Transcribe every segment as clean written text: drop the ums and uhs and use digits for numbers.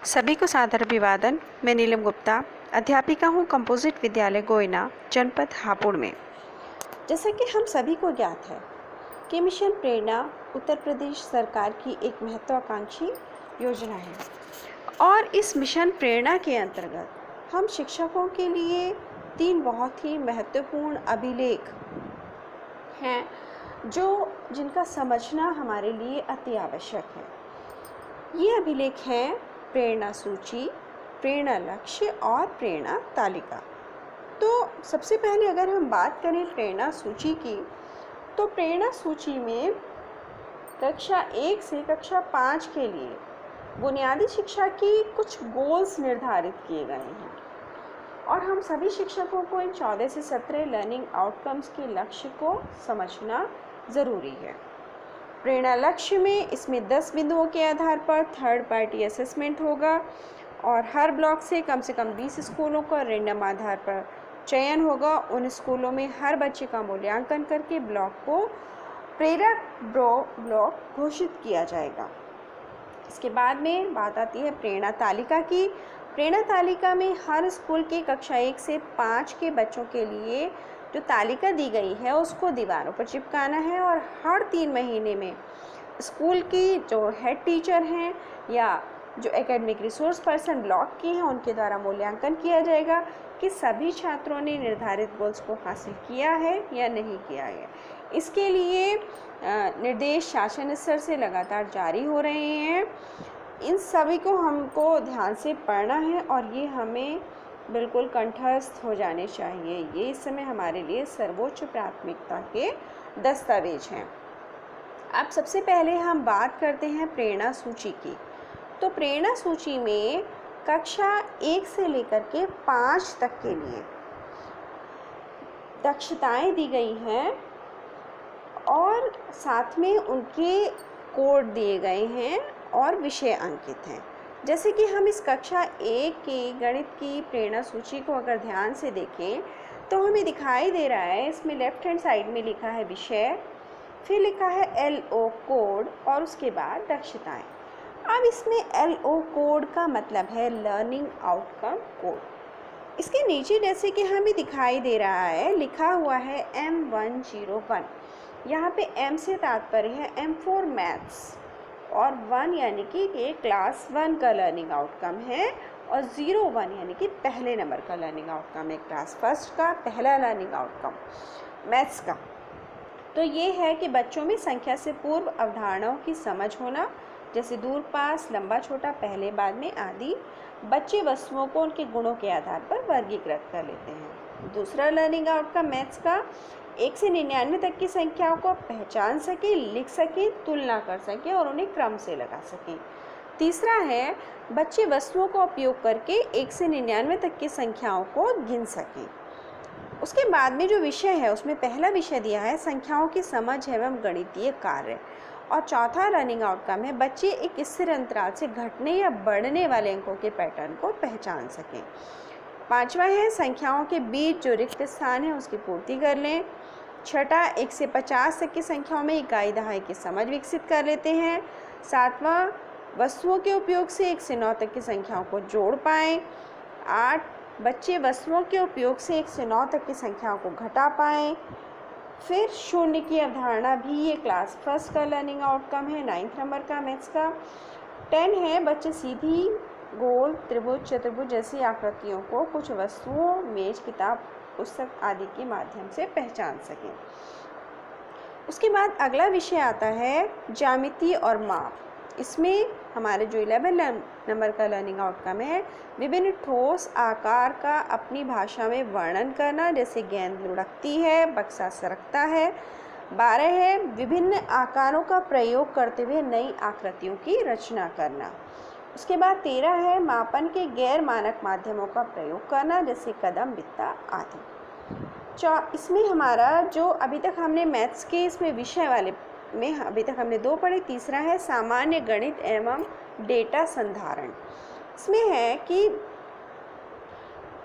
सभी को सादर अभिवादन। मैं नीलम गुप्ता, अध्यापिका हूँ कंपोजिट विद्यालय गोयना, जनपद हापुड़ में। जैसा कि हम सभी को ज्ञात है कि मिशन प्रेरणा उत्तर प्रदेश सरकार की एक महत्वाकांक्षी योजना है और इस मिशन प्रेरणा के अंतर्गत हम शिक्षकों के लिए 3 बहुत ही महत्वपूर्ण अभिलेख हैं जिनका समझना हमारे लिए अति आवश्यक है। ये अभिलेख हैं प्रेरणा सूची, प्रेरणा लक्ष्य और प्रेरणा तालिका। तो सबसे पहले अगर हम बात करें प्रेरणा सूची की, तो प्रेरणा सूची में कक्षा 1 से कक्षा 5 के लिए बुनियादी शिक्षा की कुछ गोल्स निर्धारित किए गए हैं और हम सभी शिक्षकों को इन 14 से 17 लर्निंग आउटकम्स के लक्ष्य को समझना ज़रूरी है। प्रेरणा लक्ष्य में इसमें 10 बिंदुओं के आधार पर थर्ड पार्टी असेसमेंट होगा और हर ब्लॉक से कम 20 स्कूलों का रैंडम आधार पर चयन होगा। उन स्कूलों में हर बच्चे का मूल्यांकन करके ब्लॉक को प्रेरक ब्लॉक घोषित किया जाएगा। इसके बाद में बात आती है प्रेरणा तालिका की। प्रेरणा तालिका में हर स्कूल के कक्षा 1 से 5 के बच्चों के लिए जो तालिका दी गई है उसको दीवारों पर चिपकाना है और हर 3 महीने में स्कूल की जो हेड टीचर हैं या जो एकेडमिक रिसोर्स पर्सन ब्लॉक की हैं उनके द्वारा मूल्यांकन किया जाएगा कि सभी छात्रों ने निर्धारित गोल्स को हासिल किया है या नहीं किया है। इसके लिए निर्देश शासन स्तर से लगातार जारी हो रहे हैं। इन सभी को हमको ध्यान से पढ़ना है और ये हमें बिल्कुल कंठस्थ हो जाने चाहिए। ये इस समय हमारे लिए सर्वोच्च प्राथमिकता के दस्तावेज हैं। अब सबसे पहले हम बात करते हैं प्रेरणा सूची की। तो प्रेरणा सूची में कक्षा 1 से लेकर के 5 तक के लिए दक्षताएं दी गई हैं और साथ में उनके कोड दिए गए हैं और विषय अंकित हैं। जैसे कि हम इस कक्षा 1 की गणित की प्रेरणा सूची को अगर ध्यान से देखें तो हमें दिखाई दे रहा है, इसमें लेफ्ट हैंड साइड में लिखा है विषय, फिर लिखा है LO कोड और उसके बाद दक्षताएं। अब इसमें LO कोड का मतलब है लर्निंग आउटकम कोड। इसके नीचे जैसे कि हमें दिखाई दे रहा है लिखा हुआ है M101। यहाँ पे M से तात्पर्य है M फॉर मैथ्स और 1 यानी कि ये क्लास 1 का लर्निंग आउटकम है और 01 यानी कि पहले नंबर का लर्निंग आउटकम है, क्लास फर्स्ट का पहला लर्निंग आउटकम मैथ्स का। तो ये है कि बच्चों में संख्या से पूर्व अवधारणाओं की समझ होना, जैसे दूर पास, लंबा छोटा, पहले बाद में आदि। बच्चे वस्तुओं को उनके गुणों के आधार पर वर्गीकृत कर लेते हैं। दूसरा लर्निंग आउटकम मैथ्स का 1 से 99 तक की संख्याओं को पहचान सके, लिख सके, तुलना कर सके और उन्हें क्रम से लगा सके। तीसरा है बच्चे वस्तुओं का उपयोग करके 1 से 99 तक की संख्याओं को गिन सकें। उसके बाद में जो विषय है उसमें पहला विषय दिया है संख्याओं की समझ एवं गणितीय कार्य और चौथा लर्निंग आउटकम है बच्चे एक स्थिर अंतराल से घटने या बढ़ने वाले अंकों के पैटर्न को पहचान सकें। पांचवा है संख्याओं के बीच जो रिक्त स्थान है उसकी पूर्ति कर लें। छठा 1 से 50 तक की संख्याओं में इकाई दहाई की समझ विकसित कर लेते हैं। सातवां वस्तुओं के उपयोग से 1 से 9 तक की संख्याओं को जोड़ पाएँ। 8 बच्चे वस्तुओं के उपयोग से 1 से 9 तक की संख्याओं को घटा पाएँ। फिर शून्य की अवधारणा भी ये क्लास फर्स्ट का लर्निंग आउटकम है, 9th नंबर का मैथ्स का। 10 है बच्चे सीधी, गोल, त्रिभुज, चतुर्भुज जैसी आकृतियों को कुछ वस्तुओं, मेज, किताब, पुस्तक आदि के माध्यम से पहचान सकें। उसके बाद अगला विषय आता है ज्यामिति और माप। इसमें हमारे जो 11 नंबर का लर्निंग आउटकम है विभिन्न ठोस आकार का अपनी भाषा में वर्णन करना, जैसे गेंद लुढ़कती है, बक्सा सरकता है। 12 है विभिन्न आकारों का प्रयोग करते हुए नई आकृतियों की रचना करना। उसके बाद 13 है मापन के गैर मानक माध्यमों का प्रयोग करना, जैसे कदम, बित्ता आदि। इसमें हमारा जो अभी तक हमने मैथ्स के इसमें विषय वाले में अभी तक हमने 2 पढ़े। तीसरा है सामान्य गणित एवं डेटा संधारण। इसमें है कि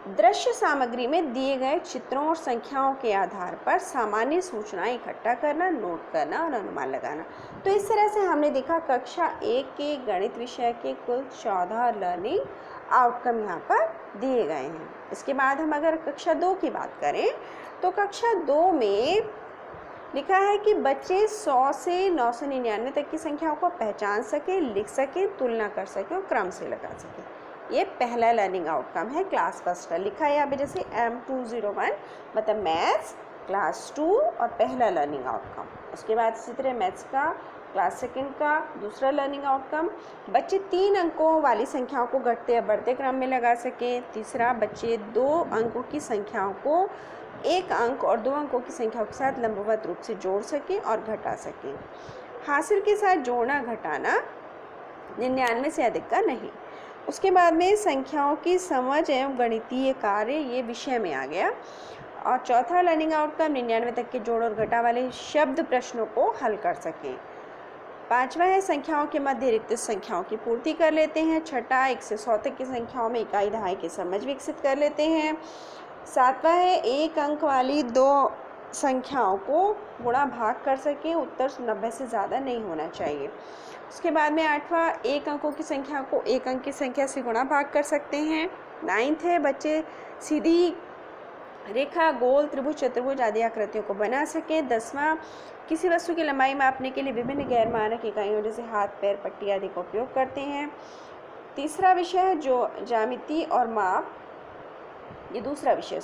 दृश्य सामग्री में दिए गए चित्रों और संख्याओं के आधार पर सामान्य सूचनाएं इकट्ठा करना, नोट करना और अनुमान लगाना। तो इस तरह से हमने देखा कक्षा 1 के गणित विषय के कुल 14 लर्निंग आउटकम यहाँ पर दिए गए हैं। इसके बाद हम अगर कक्षा 2 की बात करें तो कक्षा 2 में लिखा है कि बच्चे 100 से 999 तक की संख्याओं को पहचान सकें, लिख सकें, तुलना कर सकें और क्रम से लगा सकें। ये पहला लर्निंग आउटकम है क्लास फर्स्ट का। लिखा है यहाँ पे जैसे M201 मतलब मैथ्स क्लास 2 और पहला लर्निंग आउटकम। उसके बाद इसी तरह मैथ्स का क्लास सेकंड का दूसरा लर्निंग आउटकम, बच्चे 3 अंकों वाली संख्याओं को घटते या बढ़ते क्रम में लगा सकें। तीसरा, बच्चे 2 अंकों की संख्याओं को 1 अंक और 2 अंकों की संख्याओं के साथ लंबवत रूप से जोड़ सकें और घटा सकें। हासिल के साथ जोड़ना घटाना 99 से अधिक का नहीं। उसके बाद में संख्याओं की समझ एवं गणितीय कार्य ये विषय में आ गया। और चौथा लर्निंग आउटकम 99 तक के जोड़ और घटा वाले शब्द प्रश्नों को हल कर सकें। पांचवा है संख्याओं के मध्य रिक्त संख्याओं की पूर्ति कर लेते हैं। छठा 1 से 100 तक की संख्याओं में इकाई दहाई की समझ विकसित कर लेते हैं। सातवां है 1 अंक वाली 2 संख्याओं को गुणा भाग कर सकें, उत्तर 90 से ज़्यादा नहीं होना चाहिए। उसके बाद में 8वां 1 अंकों की संख्या को 1 अंक की संख्या से गुणा भाग कर सकते हैं। 9th है बच्चे सीधी रेखा, गोल, त्रिभुज, चतुर्भुज आदि आकृतियों को बना सकें। 10वां किसी वस्तु की लंबाई मापने के लिए विभिन्न गैर मानक इकाइयों जैसे हाथ, पैर, पट्टी आदि का उपयोग करते हैं। तीसरा विषय है जो ज्यामिति और माप, ये दूसरा विषय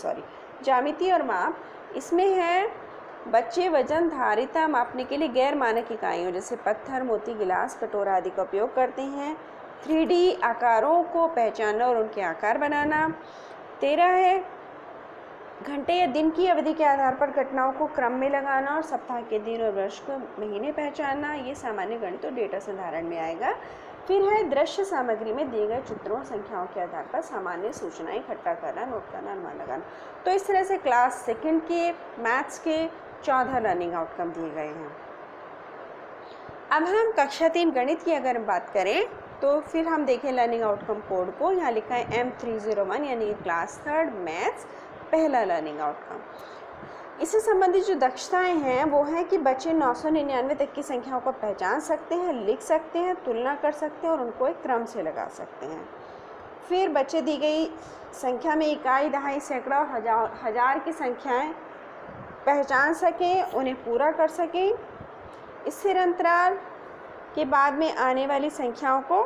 ज्यामिति और माप। इसमें है बच्चे वजन, धारिता मापने के लिए गैर मानक इकाइयों जैसे पत्थर, मोती, गिलास, कटोरा आदि का उपयोग करते हैं। 3D आकारों को पहचानना और उनके आकार बनाना। 13 है घंटे या दिन की अवधि के आधार पर घटनाओं को क्रम में लगाना और सप्ताह के दिन और वर्ष को महीने पहचानना। ये सामान्य गणित और डेटा संधारण में आएगा। फिर है दृश्य सामग्री में दिए गए चित्रों और संख्याओं के आधार पर सामान्य सूचनाएं इकट्ठा करना, नोट करना, अनुमान लगाना। तो इस तरह से क्लास सेकंड के मैथ्स के 14 लर्निंग आउटकम दिए गए हैं। अब हम कक्षा 3 गणित की अगर बात करें तो फिर हम देखें लर्निंग आउटकम कोड को। यहाँ लिखा है M301 यानी क्लास 3 मैथ्स पहला लर्निंग आउटकम। इससे संबंधित जो दक्षताएं हैं वो हैं कि बच्चे 999 तक की संख्याओं को पहचान सकते हैं, लिख सकते हैं, तुलना कर सकते हैं और उनको एक क्रम से लगा सकते हैं। फिर बच्चे दी गई संख्या में इकाई, दहाई, सैकड़ा और हजार की संख्याएं पहचान सकें, उन्हें पूरा कर सकें। स्थिर अंतराल के बाद में आने वाली संख्याओं को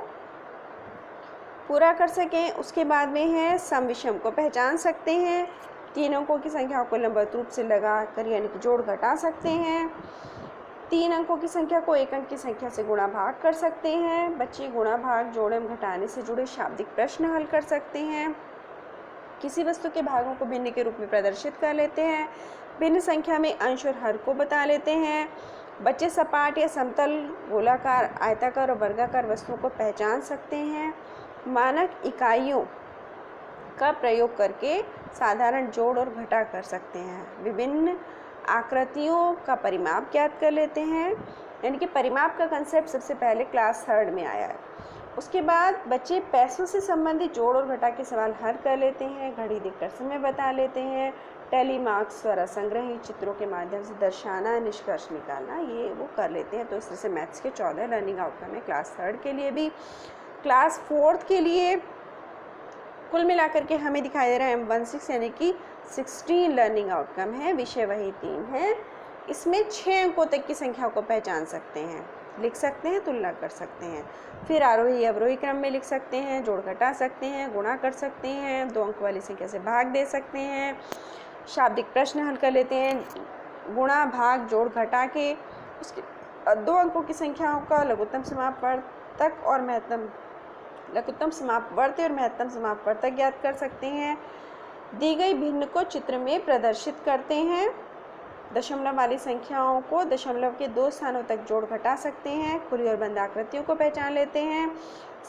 पूरा कर सकें। उसके बाद में है सम विषम को पहचान सकते हैं। 3 अंकों की संख्याओं को लंबवत रूप से लगा कर यानी कि जोड़ घटा सकते हैं। 3 अंकों की संख्या को 1 अंक की संख्या से गुणा भाग कर सकते हैं। बच्चे गुणा भाग, जोड़ एवं घटाने से जुड़े शाब्दिक प्रश्न हल कर सकते हैं। किसी वस्तु के भागों को भिन्न के रूप में प्रदर्शित कर लेते हैं। भिन्न संख्या में अंश और हर को बता लेते हैं। बच्चे सपाट या समतल, गोलाकार, आयताकार और वर्गाकार वस्तुओं को पहचान सकते हैं। मानक इकाइयों का प्रयोग करके साधारण जोड़ और घटा कर सकते हैं। विभिन्न आकृतियों का परिमाप ज्ञात कर लेते हैं, यानी कि परिमाप का कंसेप्ट सबसे पहले क्लास 3 में आया है। उसके बाद बच्चे पैसों से संबंधित जोड़ और घटा के सवाल हल कर लेते हैं। घड़ी देखकर समय बता लेते हैं। टैली मार्क्स द्वारा संग्रहित चित्रों के माध्यम से दर्शाना, निष्कर्ष निकालना, ये वो कर लेते हैं। तो इस तरह से मैथ्स के 14 लर्निंग आउटकम है क्लास 3 के लिए भी। क्लास 4 के लिए कुल मिलाकर के हमें दिखाई दे रहा है M16 यानी कि 16 लर्निंग आउटकम है। विषय वही 3 है। इसमें 6 अंकों तक की संख्या को पहचान सकते हैं, लिख सकते हैं, तुलना कर सकते हैं। फिर आरोही अवरोही क्रम में लिख सकते हैं, जोड़ घटा सकते हैं, गुणा कर सकते हैं, 2 अंक वाली संख्या से भाग दे सकते हैं, शाब्दिक प्रश्न हल कर लेते हैं, गुणा भाग जोड़ घटा के उसके 2 अंकों की संख्याओं का लघुत्तम समापवर्तक और महत्तम समापवर्तक ज्ञात कर सकते हैं। दी गई भिन्न को चित्र में प्रदर्शित करते हैं। दशमलव वाली संख्याओं को दशमलव के 2 स्थानों तक जोड़ घटा सकते हैं। खुली और बंद आकृतियों को पहचान लेते हैं।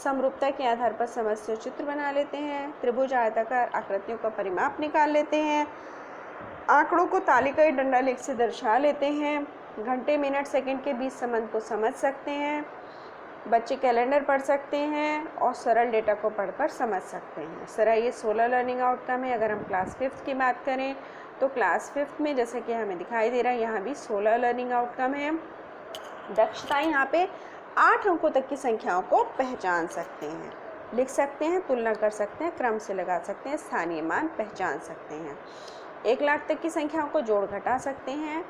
समरूपता के आधार पर समस्या चित्र बना लेते हैं। त्रिभुज आयताकार आकृतियों का परिमाप निकाल लेते हैं। आंकड़ों को तालिकाई डंडा लेख से दर्शा लेते हैं। घंटे, मिनट, सेकंड के बीच संबंध को समझ सकते हैं। बच्चे कैलेंडर पढ़ सकते हैं और सरल डेटा को पढ़कर समझ सकते हैं। इस तरह ये 16 लर्निंग आउटकम है। अगर हम क्लास 5th की बात करें तो क्लास 5th में जैसे कि हमें दिखाई दे रहा है यहाँ भी 16 लर्निंग आउटकम है। दक्षता यहाँ पे 8 अंकों तक की संख्याओं को पहचान सकते हैं, लिख सकते हैं, तुलना कर सकते हैं, क्रम से लगा सकते हैं, स्थानीय मान पहचान सकते हैं। 1 लाख तक की संख्याओं को जोड़ घटा सकते हैं,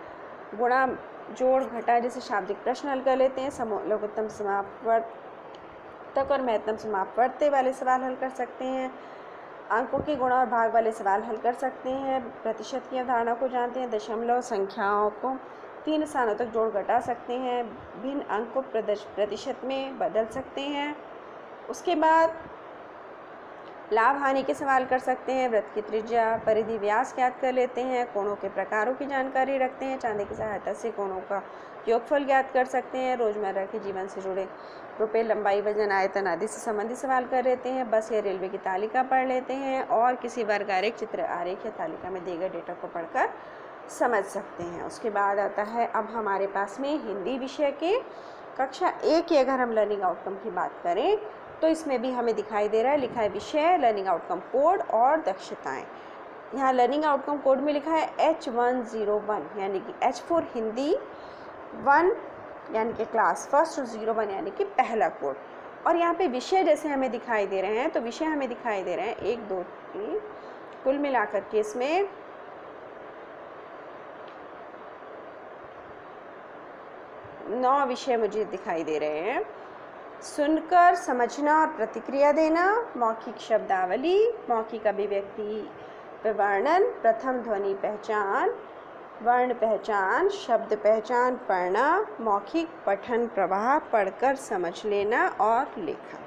गुणा जोड़ घटा जैसे शाब्दिक प्रश्न हल कर लेते हैं, समूह लघुत्तम समापवर्तक और महत्तम समापवर्त्य वाले सवाल हल कर सकते हैं, अंकों के गुणा और भाग वाले सवाल हल कर सकते हैं, प्रतिशत की अवधारणा को जानते हैं, दशमलव संख्याओं को 3 स्थानों तक जोड़ घटा सकते हैं, भिन्न अंक को प्रतिशत में बदल सकते हैं। उसके बाद लाभ हानि के सवाल कर सकते हैं, वृत्त की त्रिज्या परिधि व्यास ज्ञात कर लेते हैं, कोणों के प्रकारों की जानकारी रखते हैं, चांदी की सहायता से कोणों का योगफल ज्ञात कर सकते हैं, रोजमर्रा के जीवन से जुड़े रुपए, लंबाई, वजन, आयतन आदि से संबंधित सवाल कर लेते हैं, बस या रेलवे की तालिका पढ़ लेते हैं और किसी वर्ग आरेख, चित्र आरेख या तालिका में दिए गए डेटा को पढ़कर समझ सकते हैं। उसके बाद आता है अब हमारे पास में हिंदी विषय के कक्षा 1 की अगर हम लर्निंग आउटकम की बात करें तो इसमें भी हमें दिखाई दे रहा है, लिखा है विषय, लर्निंग आउटकम कोड और दक्षताएं। यहाँ लर्निंग आउटकम कोड में लिखा है H101 यानी कि H फॉर हिंदी 1 यानी कि क्लास फर्स्ट और 01 यानी कि पहला कोड। और यहाँ पे विषय जैसे हमें दिखाई दे रहे हैं तो विषय हमें दिखाई दे रहे हैं 1 2 3 कुल मिलाकर के इसमें 9 विषय मुझे दिखाई दे रहे हैं। सुनकर समझना और प्रतिक्रिया देना, मौखिक शब्दावली, मौखिक अभिव्यक्ति वर्णन, प्रथम ध्वनि पहचान, वर्ण पहचान, शब्द पहचान पढ़ना, मौखिक पठन प्रवाह पढ़कर समझ लेना और लेखन।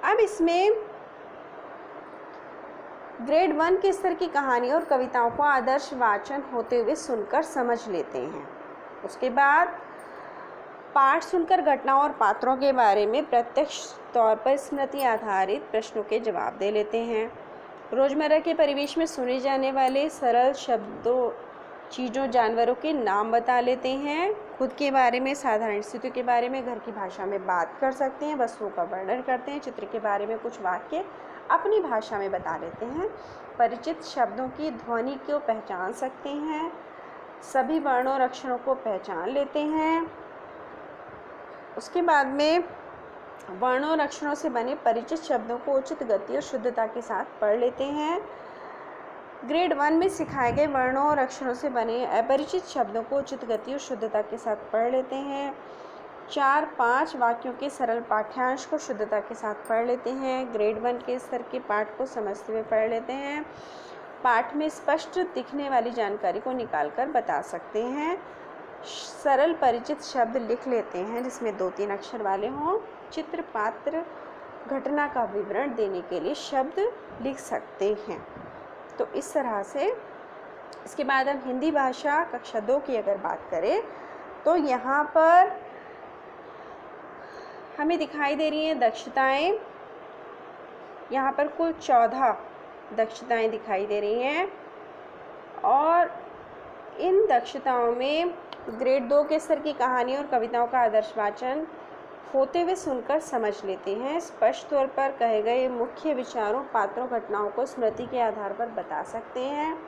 अब इसमें ग्रेड 1 के स्तर की कहानी और कविताओं को आदर्श वाचन होते हुए सुनकर समझ लेते हैं। उसके बाद पाठ सुनकर घटनाओं और पात्रों के बारे में प्रत्यक्ष तौर पर स्मृति आधारित प्रश्नों के जवाब दे लेते हैं। रोजमर्रा के परिवेश में सुने जाने वाले सरल शब्दों, चीज़ों, जानवरों के नाम बता लेते हैं। खुद के बारे में, साधारण स्थितियों के बारे में घर की भाषा में बात कर सकते हैं, वस्तुओं का वर्णन करते हैं, चित्र के बारे में कुछ वाक्य अपनी भाषा में बता लेते हैं, परिचित शब्दों की ध्वनि को पहचान सकते हैं, सभी वर्णों और अक्षरों को पहचान लेते हैं। उसके बाद में वर्णों और अक्षरों से बने परिचित शब्दों को उचित गति और शुद्धता के साथ पढ़ लेते हैं। ग्रेड 1 में सिखाए गए वर्णों और अक्षरों से बने अपरिचित शब्दों को उचित गति और शुद्धता के साथ पढ़ लेते हैं। 4-5 वाक्यों के सरल पाठ्यांश को शुद्धता के साथ पढ़ लेते हैं। ग्रेड 1 के स्तर के पाठ को समझते हुए पढ़ लेते हैं। पाठ में स्पष्ट दिखने वाली जानकारी को निकालकर बता सकते हैं। सरल परिचित शब्द लिख लेते हैं जिसमें 2-3 अक्षर वाले हों। चित्र, पात्र, घटना का विवरण देने के लिए शब्द लिख सकते हैं। तो इस तरह से इसके बाद हम हिंदी भाषा कक्षा 2 की अगर बात करें तो यहाँ पर हमें दिखाई दे रही हैं दक्षताएं। यहाँ पर कुल 14 दक्षताएं दिखाई दे रही हैं और इन दक्षताओं में ग्रेड 2 के स्तर की कहानी और कविताओं का आदर्श वाचन होते हुए सुनकर समझ लेते हैं। स्पष्ट तौर पर कहे गए मुख्य विचारों, पात्रों, घटनाओं को स्मृति के आधार पर बता सकते हैं।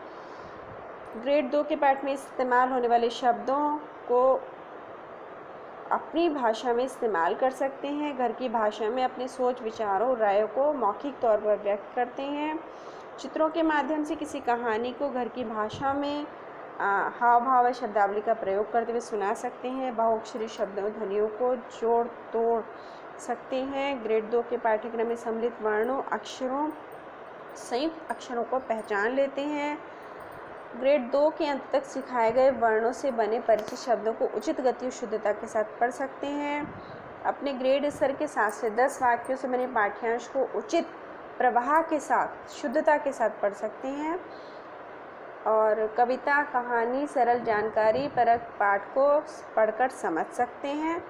ग्रेड 2 के पाठ में इस्तेमाल होने वाले शब्दों को अपनी भाषा में इस्तेमाल कर सकते हैं। घर की भाषा में अपने सोच, विचारों, रायों को मौखिक तौर पर व्यक्त करते हैं। चित्रों के माध्यम से किसी कहानी को घर की भाषा में हाव भाव या शब्दावली का प्रयोग करते हुए सुना सकते हैं। बहुअक्षरी शब्दों, ध्वनियों को जोड़ तोड़ सकते हैं। ग्रेड 2 के पाठ्यक्रम में सम्मिलित वर्णों, अक्षरों, संयुक्त अक्षरों को पहचान लेते हैं। ग्रेड 2 के अंत तक सिखाए गए वर्णों से बने परिचित शब्दों को उचित गति और शुद्धता के साथ पढ़ सकते हैं। अपने ग्रेड स्तर के 7 से 10 वाक्यों से बने पाठ्यांश को उचित प्रवाह के साथ, शुद्धता के साथ पढ़ सकते हैं। और कविता, कहानी, सरल जानकारी परक पाठ को पढ़कर समझ सकते हैं।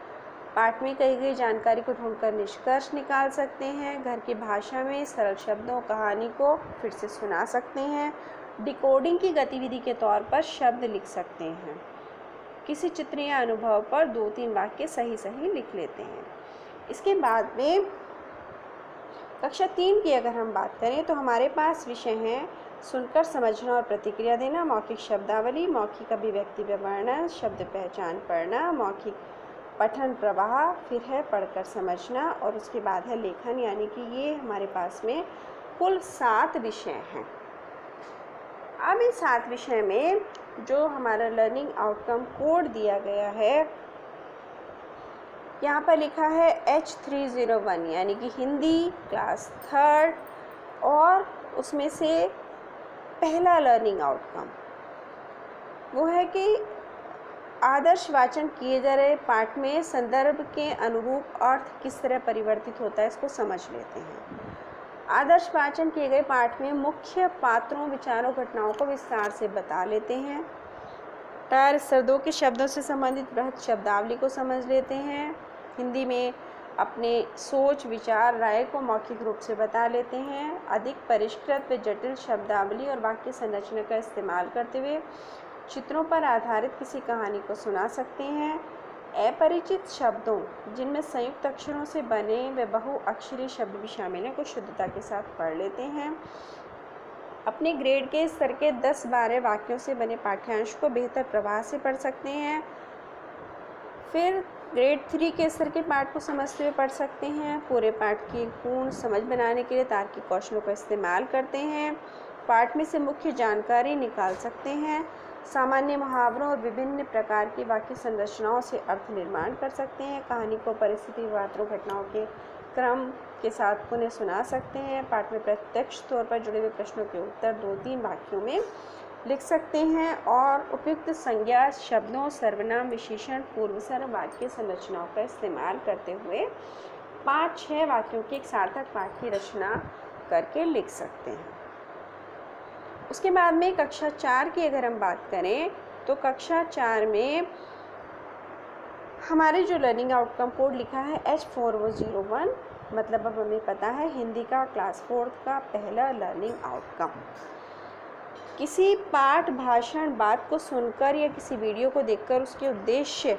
पाठ में कही गई जानकारी को ढूंढकर निष्कर्ष निकाल सकते हैं। घर की भाषा में सरल शब्दों, कहानी को फिर से सुना सकते हैं। डिकोडिंग की गतिविधि के तौर पर शब्द लिख सकते हैं। किसी चित्र या अनुभव पर 2-3 वाक्य सही लिख लेते हैं। इसके बाद में कक्षा 3 की अगर हम बात करें तो हमारे पास विषय हैं सुनकर समझना और प्रतिक्रिया देना, मौखिक शब्दावली, मौखिक अभिव्यक्ति विवरण, शब्द पहचान पढ़ना, मौखिक पठन प्रवाह, फिर है पढ़कर समझना और उसके बाद है लेखन। यानी कि ये हमारे पास में कुल 7 विषय हैं। अब इन 7 विषय में जो हमारा लर्निंग आउटकम कोड दिया गया है, यहाँ पर लिखा है H301 यानी कि हिंदी क्लास 3rd, और उसमें से पहला लर्निंग आउटकम वो है कि आदर्श वाचन किए जा रहे पाठ में संदर्भ के अनुरूप अर्थ किस तरह परिवर्तित होता है, इसको समझ लेते हैं। आदर्श वाचन किए गए पाठ में मुख्य पात्रों, विचारों, घटनाओं को विस्तार से बता लेते हैं। टायर स्तर 2 के शब्दों से संबंधित बृहद शब्दावली को समझ लेते हैं। हिंदी में अपने सोच, विचार, राय को मौखिक रूप से बता लेते हैं। अधिक परिष्कृत व जटिल शब्दावली और वाक्य संरचना का इस्तेमाल करते हुए चित्रों पर आधारित किसी कहानी को सुना सकते हैं। अपरिचित शब्दों जिनमें संयुक्त अक्षरों से बने व बहुअक्षरीय शब्द भी शामिल हैं को शुद्धता के साथ पढ़ लेते हैं। अपने ग्रेड के स्तर के 10-12 वाक्यों से बने पाठ्यांश को बेहतर प्रवाह से पढ़ सकते हैं। फिर ग्रेड 3 के स्तर के पाठ को समझते हुए पढ़ सकते हैं। पूरे पाठ की पूर्ण समझ बनाने के लिए तार्किक कौशलों का इस्तेमाल करते हैं। पाठ में से मुख्य जानकारी निकाल सकते हैं। सामान्य मुहावरों और विभिन्न प्रकार की वाक्य संरचनाओं से अर्थ निर्माण कर सकते हैं। कहानी को परिस्थिति, पात्रों, घटनाओं के क्रम के साथ पुनः सुना सकते हैं। पाठ में प्रत्यक्ष तौर पर जुड़े हुए प्रश्नों के उत्तर 2-3 वाक्यों में लिख सकते हैं और उपयुक्त संज्ञा शब्दों, सर्वनाम, विशेषण, पूर्वसर्ग, वाक्य संरचनाओं का इस्तेमाल करते हुए 5-6 वाक्यों की एक सार्थक पाठ की रचना करके लिख सकते हैं। उसके बाद में कक्षा 4 की अगर हम बात करें तो कक्षा 4 में हमारे जो लर्निंग आउटकम कोड लिखा है H4001, मतलब अब हमें पता है हिंदी का क्लास 4th का पहला लर्निंग आउटकम। किसी पाठ, भाषण, बात को सुनकर या किसी वीडियो को देखकर उसके उद्देश्य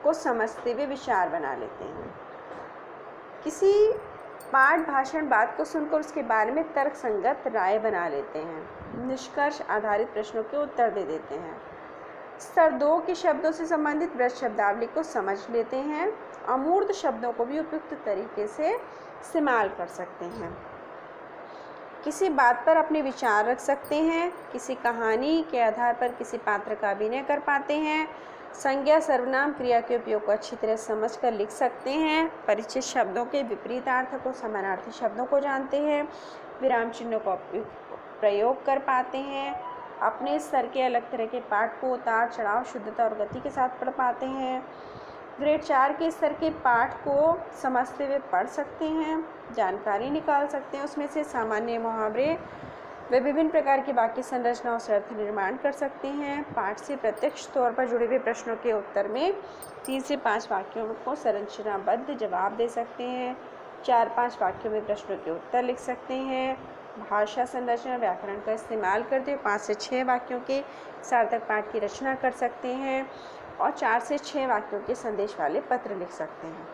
को समझते हुए विचार बना लेते हैं। किसी पाठ, भाषण, बात को सुनकर उसके बारे में तर्क संगत राय बना लेते हैं। निष्कर्ष आधारित प्रश्नों के उत्तर दे देते हैं। स्तर 2 के शब्दों से संबंधित बृहद शब्दावली को समझ लेते हैं। अमूर्त शब्दों को भी उपयुक्त तरीके से इस्तेमाल कर सकते हैं। किसी बात पर अपने विचार रख सकते हैं। किसी कहानी के आधार पर किसी पात्र का अभिनय कर पाते हैं। संज्ञा, सर्वनाम, क्रिया के उपयोग को अच्छी तरह समझकर लिख सकते हैं। परिचित शब्दों के विपरीत अर्थ को, समानार्थी शब्दों को जानते हैं। विराम चिन्हों का प्रयोग कर पाते हैं। अपने स्तर के अलग तरह के पाठ को उतार चढ़ाव, शुद्धता और गति के साथ पढ़ पाते हैं। ग्रेड 4 के स्तर के पाठ को समझते हुए पढ़ सकते हैं, जानकारी निकाल सकते हैं उसमें से। सामान्य मुहावरे वे विभिन्न प्रकार की वाक्य संरचनाओं से अर्थ निर्माण कर सकते हैं। पाठ से प्रत्यक्ष तौर पर जुड़े हुए प्रश्नों के उत्तर में 3 से 5 वाक्यों को संरचनाबद्ध जवाब दे सकते हैं। 4-5 वाक्यों में प्रश्नों के उत्तर लिख सकते हैं। भाषा, संरचना, व्याकरण का इस्तेमाल करते हुए 5 से 6 वाक्यों के सार्थक पाठ की रचना कर सकते हैं और 4 से 6 वाक्यों के संदेश वाले पत्र लिख सकते हैं।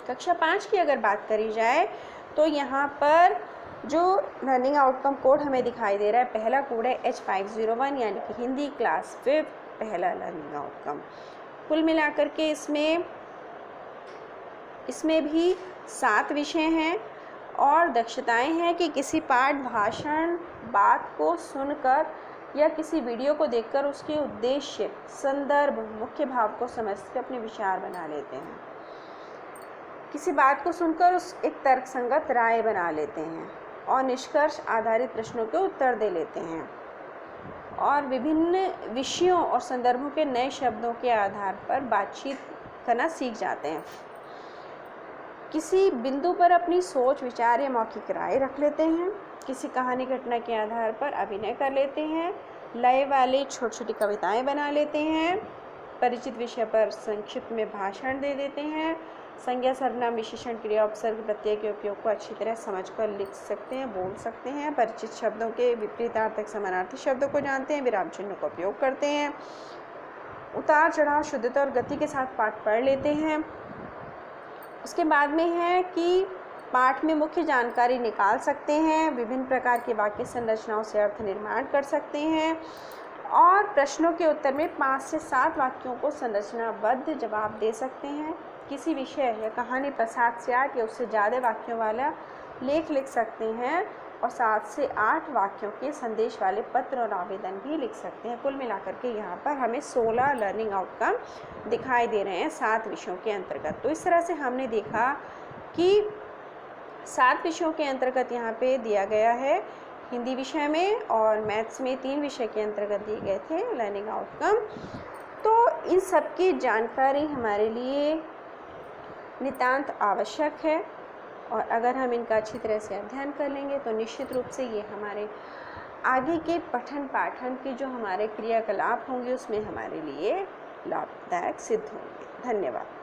कक्षा 5 की अगर बात करी जाए तो यहाँ पर जो लर्निंग आउटकम कोड हमें दिखाई दे रहा है, पहला कोड है H501 यानी कि हिंदी क्लास 5 पहला लर्निंग आउटकम। कुल मिलाकर के इसमें भी 7 विषय हैं और दक्षताएं हैं कि किसी पाठ, भाषण, बात को सुनकर या किसी वीडियो को देखकर उसके उद्देश्य, संदर्भ, मुख्य भाव को समझकर अपने विचार बना लेते हैं। किसी बात को सुनकर उस एक तर्कसंगत राय बना लेते हैं और निष्कर्ष आधारित प्रश्नों के उत्तर दे लेते हैं और विभिन्न विषयों और संदर्भों के नए शब्दों के आधार पर बातचीत करना सीख जाते हैं। किसी बिंदु पर अपनी सोच, विचार या मौखिक राय रख लेते हैं। किसी कहानी, घटना के आधार पर अभिनय कर लेते हैं। लय वाले छोटी छोटी कविताएं बना लेते हैं। परिचित विषय पर संक्षिप्त में भाषण दे देते हैं। संज्ञा, सर्वनाम, विशेषण, क्रिया, उपसर्ग, प्रत्यय के उपयोग को अच्छी तरह समझकर लिख सकते हैं, बोल सकते हैं। परिचित शब्दों के विपरीतार्थक, समानार्थी शब्दों को जानते हैं। विराम चिन्हों का उपयोग करते हैं। उतार चढ़ाव, शुद्धता और गति के साथ पाठ पढ़ लेते हैं। उसके बाद में है कि पाठ में मुख्य जानकारी निकाल सकते हैं, विभिन्न प्रकार के वाक्य संरचनाओं से अर्थ निर्माण कर सकते हैं और प्रश्नों के उत्तर में 5 से 7 वाक्यों को संरचनाबद्ध जवाब दे सकते हैं। किसी विषय या कहानी पर 7 से 8 या उससे ज़्यादा वाक्यों वाला लेख लिख सकते हैं और 7 से 8 वाक्यों के संदेश वाले पत्र और आवेदन भी लिख सकते हैं। कुल मिलाकर के यहाँ पर हमें 16 लर्निंग आउटकम दिखाई दे रहे हैं 7 विषयों के अंतर्गत। तो इस तरह से हमने देखा कि 7 विषयों के अंतर्गत यहाँ पे दिया गया है। हिंदी विषय में और मैथ्स में 3 विषय के अंतर्गत दिए गए थे लर्निंग आउटकम। तो इन सब की जानकारी हमारे लिए नितांत आवश्यक है और अगर हम इनका अच्छी तरह से अध्ययन कर लेंगे तो निश्चित रूप से ये हमारे आगे के पठन पाठन के जो हमारे क्रियाकलाप होंगे उसमें हमारे लिए लाभदायक सिद्ध होंगे। धन्यवाद।